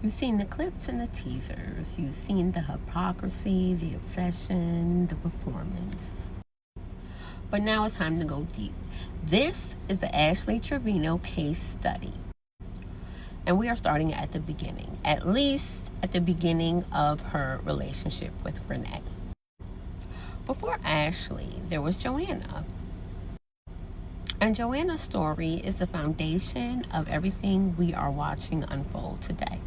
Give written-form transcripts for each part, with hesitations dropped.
You've seen the clips and the teasers. You've seen the hypocrisy, the obsession, the performance. But now it's time to go deep. This is the Ashley Trevino case study. And we are starting at the beginning, at least at the beginning of her relationship with Renee. Before Ashley, there was Joanna. And Joanna's story is the foundation of everything we are watching unfold today.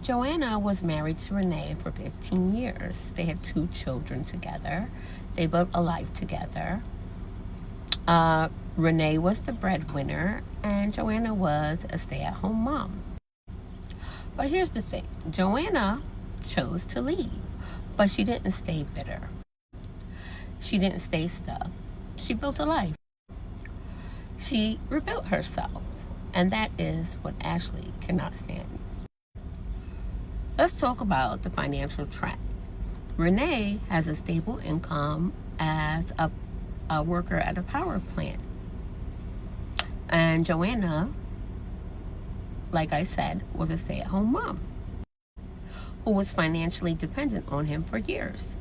Joanna was married to Renee for 15 years. They had 2 children together. They built a life together. Renee was the breadwinner, and Joanna was a stay-at-home mom. But here's the thing. Joanna chose to leave, but she didn't stay bitter. She didn't stay stuck. She built a life. She rebuilt herself, and that is what Ashley cannot stand. Let's talk about the financial trap. Renee has a stable income as a worker at a power plant. And Joanna, like I said, was a stay-at-home mom who was financially dependent on him for years.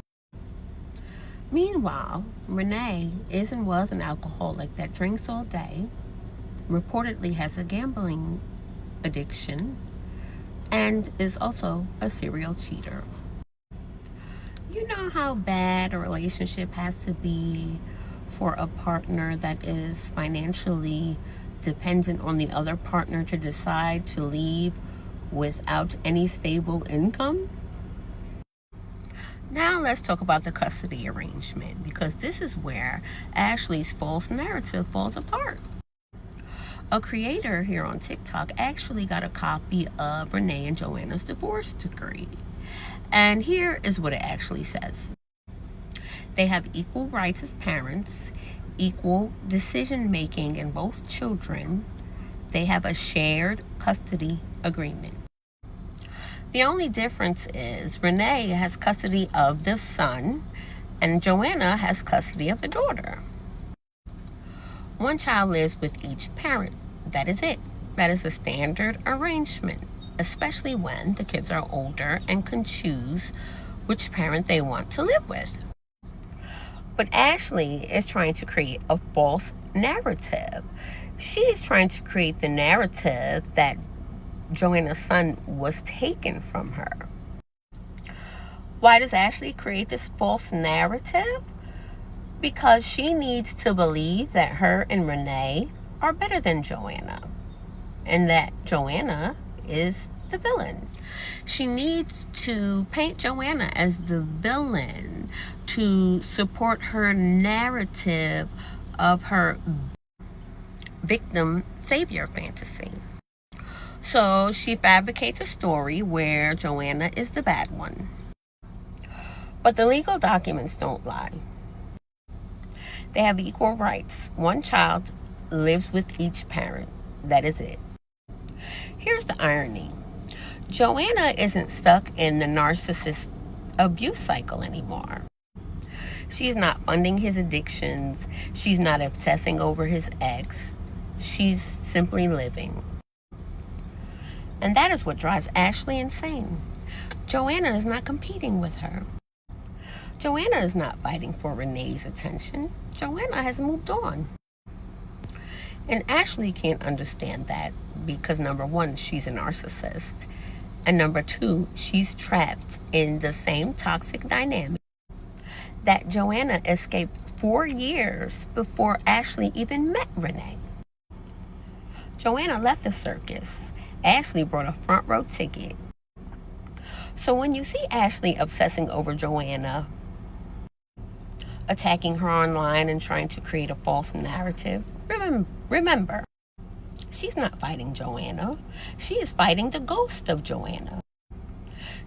Meanwhile, Renee is and was an alcoholic that drinks all day, reportedly has a gambling addiction, and is also a serial cheater. You know how bad a relationship has to be for a partner that is financially dependent on the other partner to decide to leave without any stable income? Now let's talk about the custody arrangement, because this is where Ashley's false narrative falls apart. A creator here on TikTok actually got a copy of Renee and Joanna's divorce decree. And here is what it actually says. They have equal rights as parents, equal decision making in both children. They have a shared custody agreement. The only difference is Renee has custody of the son and Joanna has custody of the daughter. One child lives with each parent. That is it. That is a standard arrangement, especially when the kids are older and can choose which parent they want to live with. But Ashley is trying to create a false narrative. She is trying to create the narrative that Joanna's son was taken from her. Why does Ashley create this false narrative? Because she needs to believe that her and Renee are better than Joanna, and that Joanna is the villain. She needs to paint Joanna as the villain to support her narrative of her victim savior fantasy. So she fabricates a story where Joanna is the bad one. But the legal documents don't lie. They have equal rights. One child lives with each parent. That is it. Here's the irony. Joanna isn't stuck in the narcissist abuse cycle anymore. She's not funding his addictions. She's not obsessing over his ex. She's simply living. And that is what drives Ashley insane. Joanna is not competing with her. Joanna is not fighting for Renee's attention. Joanna has moved on. And Ashley can't understand that because, number one, she's a narcissist. And number two, she's trapped in the same toxic dynamic that Joanna escaped 4 years before Ashley even met Renee. Joanna left the circus. Ashley brought a front row ticket. So when you see Ashley obsessing over Joanna, attacking her online and trying to create a false narrative, remember, she's not fighting Joanna. She is fighting the ghost of Joanna.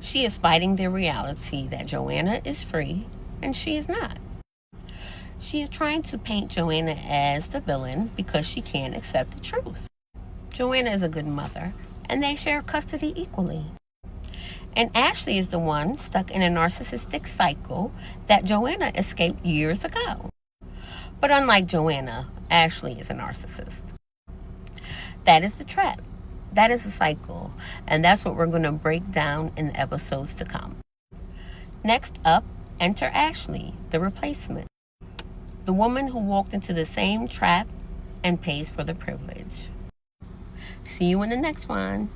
She is fighting the reality that Joanna is free and she is not. She is trying to paint Joanna as the villain because she can't accept the truth. Joanna is a good mother, and they share custody equally. And Ashley is the one stuck in a narcissistic cycle that Joanna escaped years ago. But unlike Joanna, Ashley is a narcissist. That is the trap. That is a cycle, and that's what we're going to break down in the episodes to come. Next up, enter Ashley, the replacement. The woman who walked into the same trap and pays for the privilege. See you in the next one.